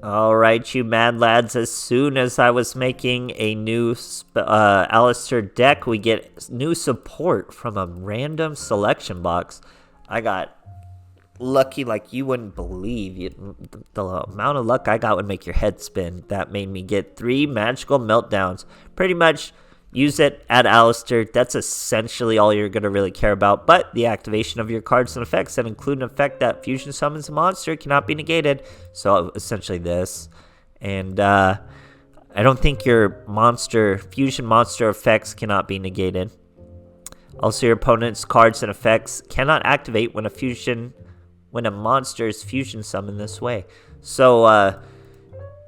Alright, you mad lads, as soon as I was making a new Alistair deck, we get new support from a random selection box. I got lucky like you wouldn't believe. The amount of luck I got would make your head spin. That made me get 3 magical meltdowns. Pretty much use it at Alistair. That's essentially all you're going to really care about. But the activation of your cards and effects that include an effect that fusion summons a monster cannot be negated. So essentially this. And I don't think your fusion monster effects cannot be negated. Also, your opponent's cards and effects cannot activate when a monster is fusion summoned this way. So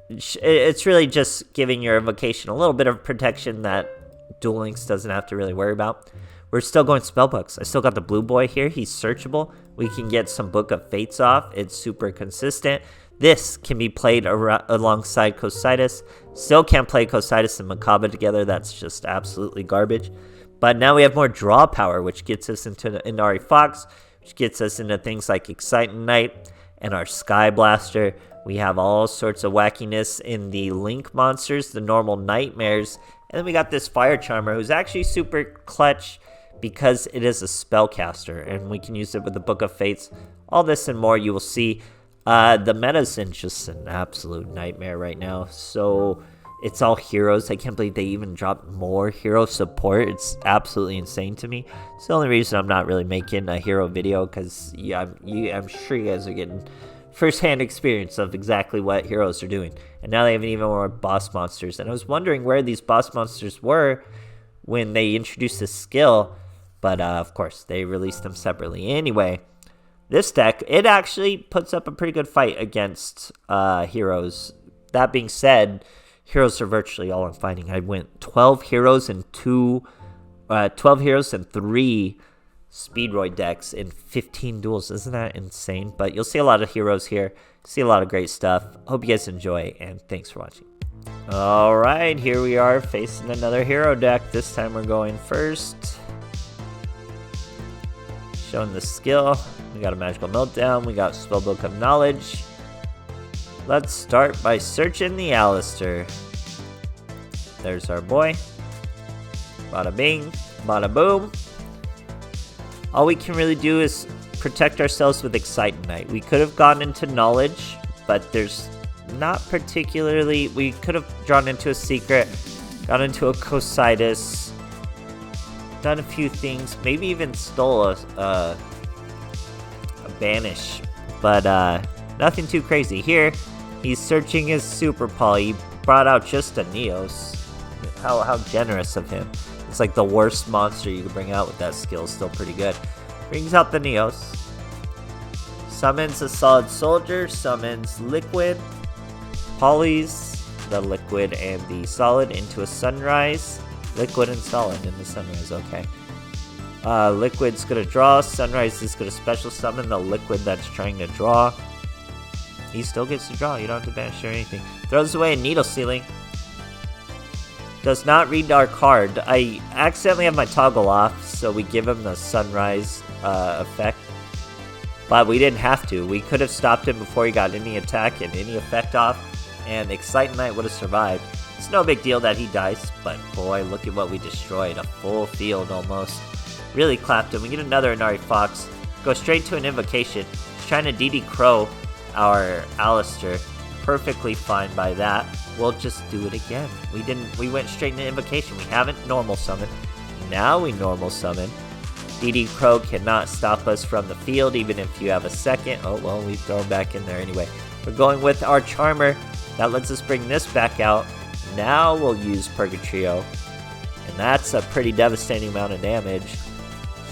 it's really just giving your invocation a little bit of protection that Duel Links doesn't have to really worry about. We're still going spellbooks. I still got the blue boy here. He's searchable. We can get some Book of Fates off. It's super consistent. This can be played alongside Cocytus. Still can't play Cocytus and Macabre together. That's just absolutely garbage. But now we have more draw power, which gets us into the Inari Fox, which gets us into things like Ignite and our Sky Blaster. We have all sorts of wackiness in the Link monsters, the normal nightmares. And then we got this Fire Charmer, who's actually super clutch because it is a spellcaster, and we can use it with the Book of Fates. All this and more you will see. The meta's in just an absolute nightmare right now. So it's all heroes. I can't believe they even dropped more hero support. It's absolutely insane to me. It's the only reason I'm not really making a hero video, because I'm sure you guys are getting first-hand experience of exactly what heroes are doing. And now they have even more boss monsters. And I was wondering where these boss monsters were when they introduced this skill. But, of course, they released them separately. Anyway, this deck, it actually puts up a pretty good fight against heroes. That being said, heroes are virtually all I'm fighting. I went 12 heroes and 3 Speedroid decks in 15 duels. Isn't that insane? But you'll see a lot of heroes here. See a lot of great stuff. Hope you guys enjoy, and thanks for watching. Alright, here we are facing another hero deck. This time we're going first. Showing the skill. We got a Magical Meltdown. We got Spellbook of Knowledge. Let's start by searching the Alistair. There's our boy. Bada bing, bada boom. All we can really do is protect ourselves with Ignite. We could have gone into Knowledge, but there's not particularly... We could have drawn into a Secret, got into a Cocytus, done a few things, maybe even stole a Banish, but nothing too crazy. Here, he's searching his Super Poly. He brought out just a Neos. How generous of him. It's like the worst monster you can bring out with that skill. Still pretty good. Brings out the Neos. Summons a Solid Soldier. Summons Liquid. Polys the Liquid and the Solid into a Sunrise. Liquid and Solid in the Sunrise. Okay. Liquid's going to draw. Sunrise is going to special summon the Liquid that's trying to draw. He still gets to draw. You don't have to banish or anything. Throws away a Needle Sealing. Does not read our card. I accidentally have my toggle off, so we give him the Sunrise effect. But we didn't have to. We could have stopped him before he got any attack and any effect off, and Ignite would have survived. It's no big deal that he dies, but boy, look at what we destroyed. A full field almost. Really clapped him. We get another Inari Fox. Go straight to an Invocation. He's trying to DD Crow our Alistair. Perfectly fine by that. We'll just do it again. We went straight into Invocation. We haven't normal summoned. Now we normal summon. DD Crow cannot stop us from the field, even if you have a second. Oh, well, we throw him back in there anyway. We're going with our Charmer. That lets us bring this back out. Now we'll use Purgatrio. And that's a pretty devastating amount of damage.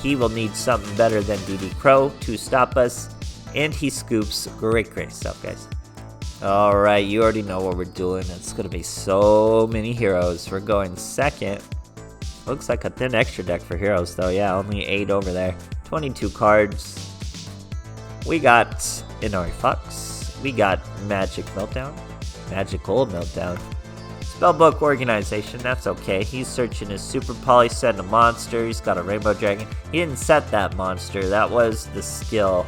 He will need something better than DD Crow to stop us. And he scoops. Great stuff, guys. Alright, you already know what we're doing. It's going to be so many heroes. We're going second. Looks like a thin extra deck for heroes, though. Yeah, only 8 over there. 22 cards. We got Inari Fox. We got Magical Meltdown. Spellbook Organization, that's okay. He's searching his Super Poly, setting a monster. He's got a Rainbow Dragon. He didn't set that monster. That was the skill.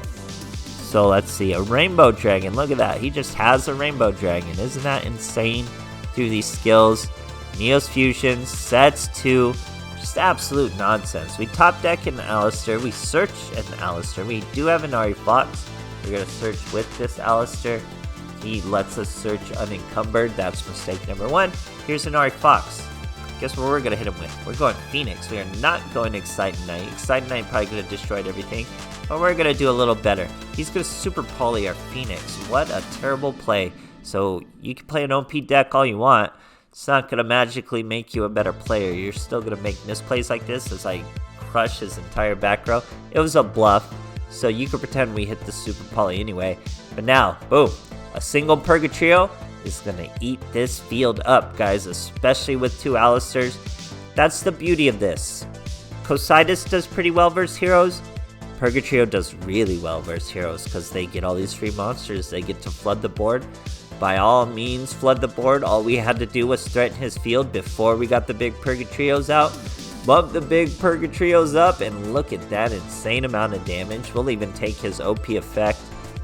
So let's see, a Rainbow Dragon. Look at that. He just has a Rainbow Dragon. Isn't that insane? Through these skills. Neos Fusion, sets 2. Just absolute nonsense. We top deck an Alistair. We search an Alistair. We do have an Ari Fox. We're going to search with this Alistair. He lets us search unencumbered. That's mistake number 1. Here's an Ari Fox. Guess what we're going to hit him with? We're going Phoenix. We are not going Exciting Knight. Exciting Knight probably could have destroyed everything. But we're going to do a little better. He's going to Super Poly our Phoenix. What a terrible play. So you can play an OP deck all you want. It's not going to magically make you a better player. You're still going to make misplays like this as I crush his entire back row. It was a bluff. So you could pretend we hit the Super Poly anyway. But now, boom. A single Purgatrio is going to eat this field up, guys, especially with 2 Alistairs. That's the beauty of this. Cocytus does pretty well versus heroes. Purgatrio does really well versus heroes because they get all these free monsters. They get to flood the board. By all means, flood the board. All we had to do was threaten his field before we got the big Purgatrios out. Bump the big Purgatrios up, and look at that insane amount of damage. We'll even take his OP effect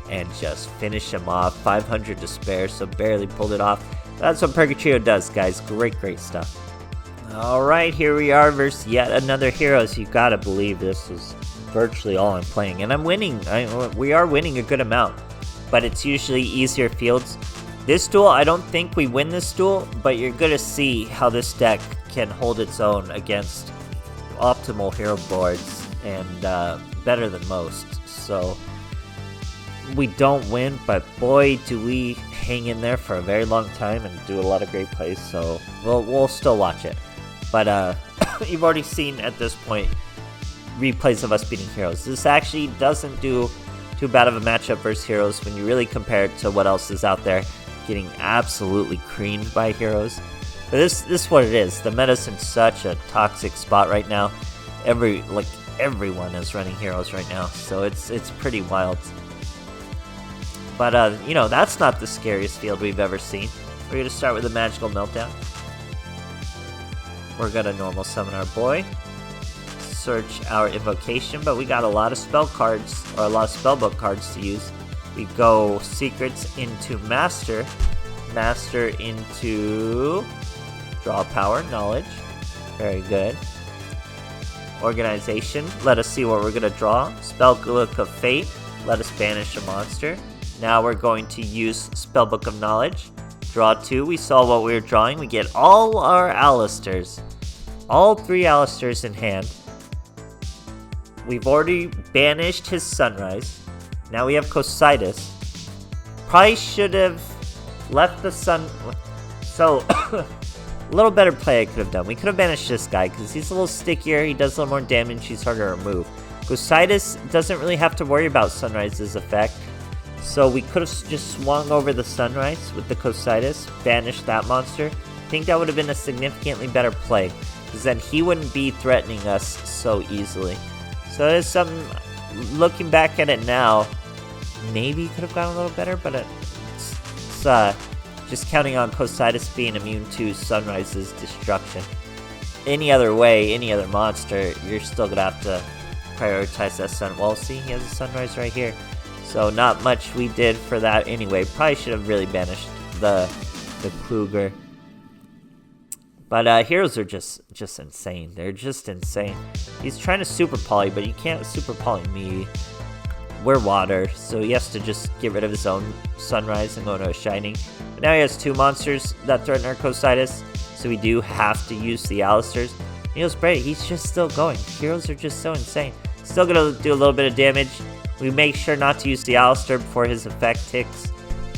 and just finish him off. 500 to spare, so barely pulled it off. That's what Purgatrio does, guys. Great stuff. Alright, here we are versus yet another Heroes. You gotta believe this is virtually all I'm playing. And I'm winning. We are winning a good amount. But it's usually easier fields. This duel, I don't think we win this duel, but you're gonna see how this deck can hold its own against optimal hero boards and better than most. So we don't win, but boy, do we hang in there for a very long time and do a lot of great plays. So we'll still watch it. But you've already seen at this point replays of us beating heroes. This actually doesn't do too bad of a matchup versus heroes when you really compare it to what else is out there. Getting absolutely creamed by heroes. But this is what it is. The meta's in such a toxic spot right now. Everyone is running heroes right now, so it's pretty wild. But you know, that's not the scariest field we've ever seen. We're gonna start with a magical Meltdown. We're gonna normal summon our boy. Search our invocation, but we got a lot of spell cards, or a lot of spellbook cards to use. We go secrets into master into draw power, knowledge, very good. Organization, let us see what we're gonna draw. Spellbook of Fate, let us banish a monster. Now we're going to use Spellbook of Knowledge. Draw 2, we saw what we were drawing. We get all our Alistairs, all 3 Alistairs in hand. We've already banished his Sunrise. Now we have Cocytus. Probably should have left the sun. So, a little better play I could have done. We could have banished this guy because he's a little stickier. He does a little more damage. He's harder to remove. Cocytus doesn't really have to worry about Sunrise's effect. So we could have just swung over the Sunrise with the Cocytus, banished that monster. I think that would have been a significantly better play because then he wouldn't be threatening us so easily. So there's something, looking back at it now, maybe you could have gotten a little better, but it's just counting on Cocytus being immune to Sunrise's destruction. Any other way, any other monster, you're still going to have to prioritize that Sun. Well, see, he has a Sunrise right here. So not much we did for that anyway. Probably should have really banished the Kluger. But heroes are just insane. They're just insane. He's trying to super poly, but you can't super poly me. We're water, so he has to just get rid of his own Sunrise and go into a Shining. But now he has 2 monsters that threaten our Cocytus, so we do have to use the Alistairs. Neil's great. He's just still going. Heroes are just so insane. Still gonna do a little bit of damage. We make sure not to use the Alistair before his effect ticks,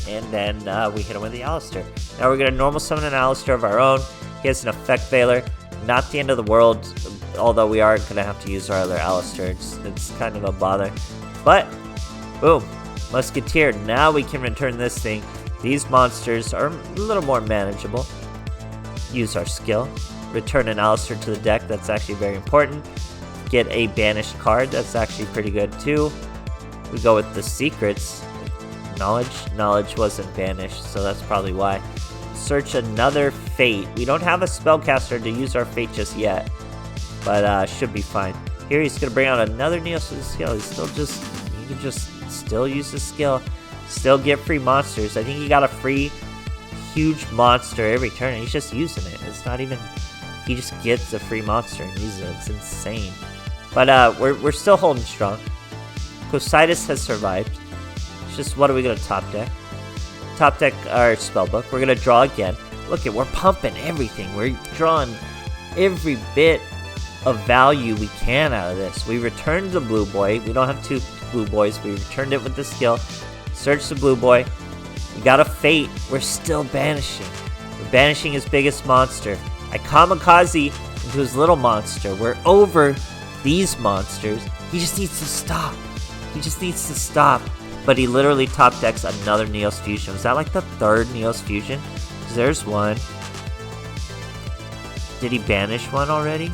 and then we hit him with the Alistair. Now we're gonna normal summon an Alistair of our own. He has an effect veiler. Not the end of the world, although we are gonna have to use our other Alistair. It's kind of a bother. But, boom, Musketeer. Now we can return this thing. These monsters are a little more manageable. Use our skill. Return an Alistair to the deck. That's actually very important. Get a banished card. That's actually pretty good too. We go with the secrets. Knowledge wasn't banished, so that's probably why. Search another Fate. We don't have a spellcaster to use our Fate just yet, but should be fine. Here he's gonna bring out another Neos to the skill. He's still just, you can just still use the skill, still get free monsters. I think he got a free huge monster every turn, and he's just using it. It's not even, he just gets a free monster and uses it. It's insane. But we're still holding strong. Cocytus has survived. It's just, what are we gonna top deck? Top deck our Spellbook. We're gonna draw again. Look at, we're pumping everything. We're drawing every bit of value we can out of this. We returned the blue boy. We don't have 2 blue boys. We returned it with the skill. Search the blue boy. We got a fate. We're still banishing. We're banishing his biggest monster. I kamikaze into his little monster. We're over these monsters. He just needs to stop. He just needs to stop. But he literally top decks another Neos Fusion. Was that like the 3rd Neos Fusion? There's one. Did he banish one already?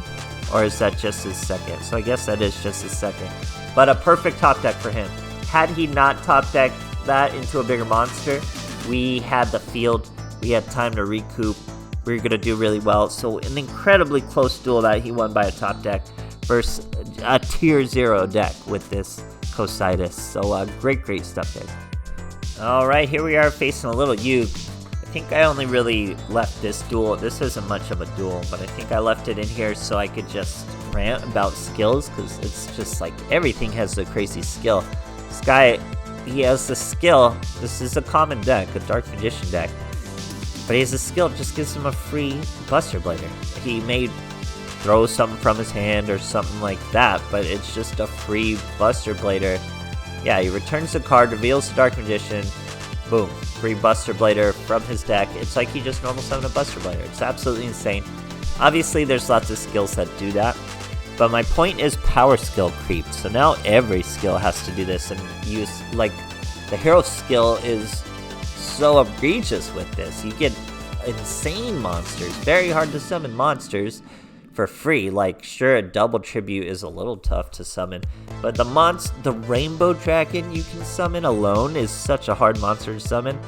Or is that just his 2nd? So I guess that is just his 2nd. But a perfect top deck for him. Had he not top decked that into a bigger monster, we had the field. We had time to recoup. We were going to do really well. So an incredibly close duel that he won by a top deck versus a tier 0 deck with this Cocytus. So great stuff there. Alright, here we are facing a little Yug. I think I only really left this duel. This isn't much of a duel, but I think I left it in here so I could just rant about skills, because it's just like everything has a crazy skill. This guy, he has the skill. This is a common deck, a Dark Magician deck, but he has a skill. It just gives him a free Buster Blader. He may throw something from his hand or something like that, but it's just a free Buster Blader. Yeah, he returns the card, reveals the Dark Magician, boom, free Buster Blader from his deck. It's like he just normal summoned a Buster Blader. It's absolutely insane. Obviously, there's lots of skills that do that, but my point is power skill creep. So now every skill has to do this, and use, like, the hero skill is so egregious with this. You get insane monsters, very hard to summon monsters for free. Like, sure, a double tribute is a little tough to summon, but the rainbow dragon you can summon alone is such a hard monster to summon,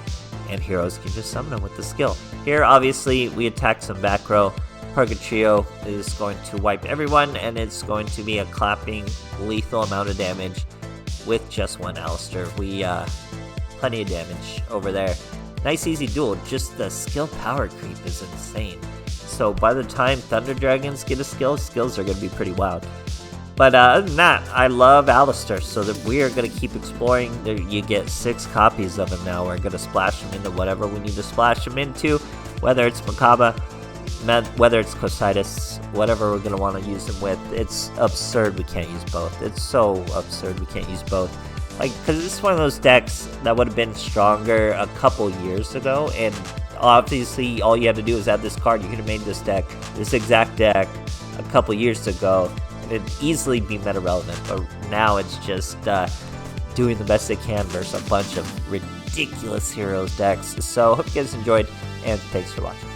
and heroes can just summon them with the skill. Here, obviously, we attack some back row. Purgatrio is going to wipe everyone, and it's going to be a clapping, lethal amount of damage with just one Alistair. We, plenty of damage over there. Nice easy duel, just the skill power creep is insane. So by the time Thunder Dragons get a skill, skills are going to be pretty wild. But other than that, I love Alistair, so that we are going to keep exploring. You get 6 copies of him now. We're going to splash him into whatever we need to splash him into, whether it's Makaba, whether it's Cocytus, whatever we're going to want to use him with. It's absurd we can't use both. It's so absurd we can't use both. Like, because this is one of those decks that would have been stronger a couple years ago, and obviously all you had to do is add this card. You could have made this deck, this exact deck, a couple years ago, and it'd easily be meta relevant. But now it's just doing the best they can versus a bunch of ridiculous heroes decks. So hope you guys enjoyed, and thanks for watching.